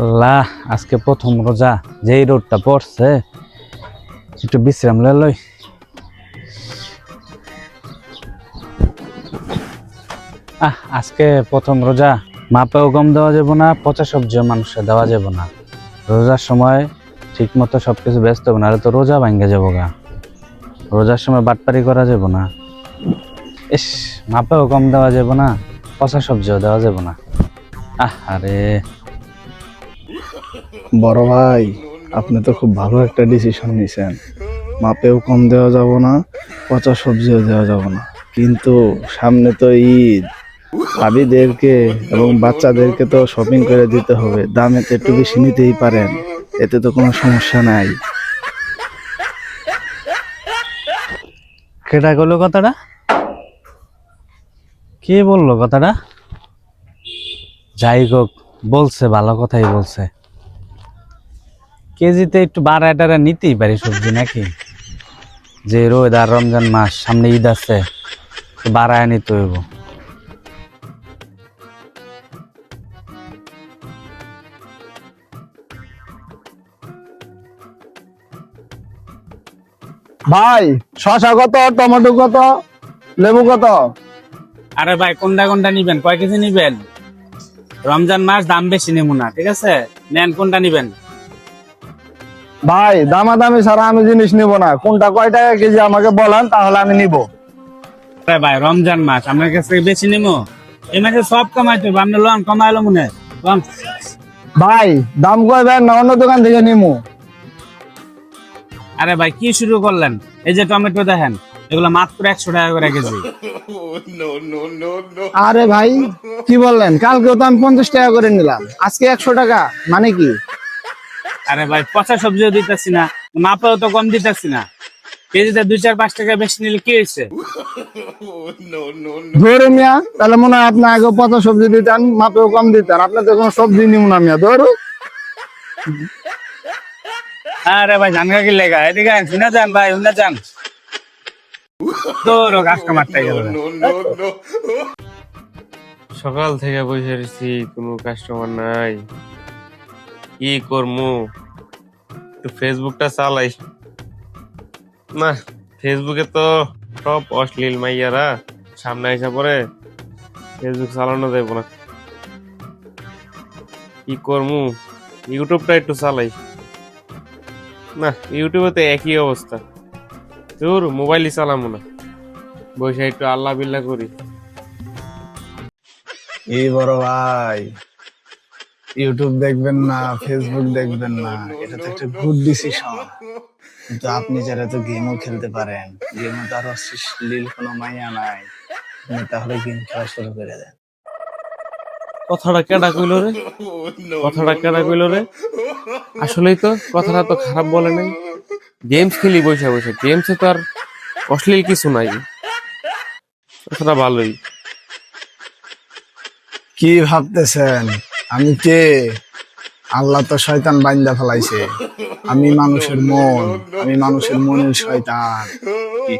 আল্লাহ, আজকে প্রথম রোজা, যেই রোদটা পড়ছে একটু বিশ্রাম লই। আজকে প্রথম রোজা, মাপেও কম দেওয়া যাব না, পচা সবজিও মানুষে দেওয়া যাব না। রোজার সময় ঠিক মতো সবকিছু ব্যস্ত হবে না, আর তো রোজা ভাঙ্গে যাবো গা। রোজার সময় বাটপারি করা যাব না। ইস, মাপেও কম দেওয়া যাব না, পচা সবজিও দেওয়া যাব না। আরে বড় ভাই, আপনি তো খুব ভালো একটা ডিসিশন নিছেন। মাপেও কম দেওয়া যাব না, পচা সবজিও দেওয়া যাব না, কিন্তু সামনে তো ঈদ। ভাবিদেরকে এবং বাচ্চাদেরকে তো শপিং করে দিতে হবে, দামে তো একটু বেশি নিতেই পারেন, এতে তো কোনো সমস্যা নাই। কেটা করলো কথাটা? কে বললো কথাটা? যাই হোক, বলছে, ভালো কথাই বলছে। কেজিতে একটু বাড়ায় টাড়া নিতেই পারি সবজি নাকি? যে রোদ আর রমজান মাস, সামনে ঈদ আছে, বাড়ায় নিতে হইব। ভাই, শসা কত, টমেটো কত, লেবু কত? আরে ভাই, কোনটা কোনটা নিবেন? কয় কেজি নিবেন? রমজান মাস, দাম বেশি নেবো না, ঠিক আছে? নেন, কোনটা নিবেন? ভাই, দামাদামি ছাড়া আমি জিনিস নিব না, কোনটা কয় টাকা কেজি আমাকে বলেন, তাহলে আমি নিব। আরে ভাই, রমজান মাস, আপনার কাছে বেশি নেবো? এই মাসে সব কমাইতে হবে, আপনি লোন কমাইলো মনে হয়। লোন। ভাই, দাম কইবেন না অন্য দোকান থেকে নিমু? আরে ভাই, কি শুরু করলেন? এই যে টমেটো দেখেন, এগুলো মাত্র 100 টাকা করে কেজি। আরে ভাই, কি বললেন? কালকেও তো আমি 50 টাকা করে নিলাম, আজকে 100 টাকা, মানে কি? আরে ভাই, পচা সবজিও দিতেছি না, মাপেও তো কম দিতেছি না। কেজিতে 2-4-5 টাকা বেশি নিলে কি হয়েছে? ধরে মিয়া, তাহলে মনে হয় আপনি আগে পচা সবজি দিতেন, মাপেও কম দিতেন। আপনি তো কোনো সবজি নিব না মিয়া, ধরো। আরে ভাই, জানগা কি লেগা? এদিকে আন, শুনে যান ভাই, শুনে যান। তোরও কাস্টমারটাই গেল। সকাল থেকে বসে রয়েছি, কোনো কাস্টমার নাই। কি করমু? একটু ফেসবুকটা চালাই। না, ফেসবুকে তো সব অশ্লীল মাইয়ারা সামনে এসে পড়ে, ফেসবুক চালানো যাইব না। কি করমু? ইউটিউবটা একটু চালাই। না, ইউটিউবে তো একই অবস্থা। তোর মোবাইলই চালামু না, বসে একটু আল্লাহ বিল্লাহ করি। এই বড় ভাই, ইউটিউব দেখবেন না, ফেসবুক দেখবেন না, এটা তো একটা গুড ডিসিশন। কিন্তু আপনি যারা তো গেমও খেলতে পারেন, গেমে তো আর অশ্লীল কোনো মাইয়া নাই, আপনি তাহলে গেম খেলা শুরু করে দেন। কথাটা কেডা কইল রে? কথাটা কেডা কইল রে? আসলেই তো কথাটা তো খারাপ বলে নাই। গেমস খেলি বসে বসে, গেমসে তো আর অশ্লীল কিছু নাই। কথাটা ভালোই। কি ভাবতেছেন আমি কে? আল্লাহ তো শয়তান বাইন্দা ফেলাইছে, আমি মানুষের মন, আমি মানুষের মনের শয়তান। কি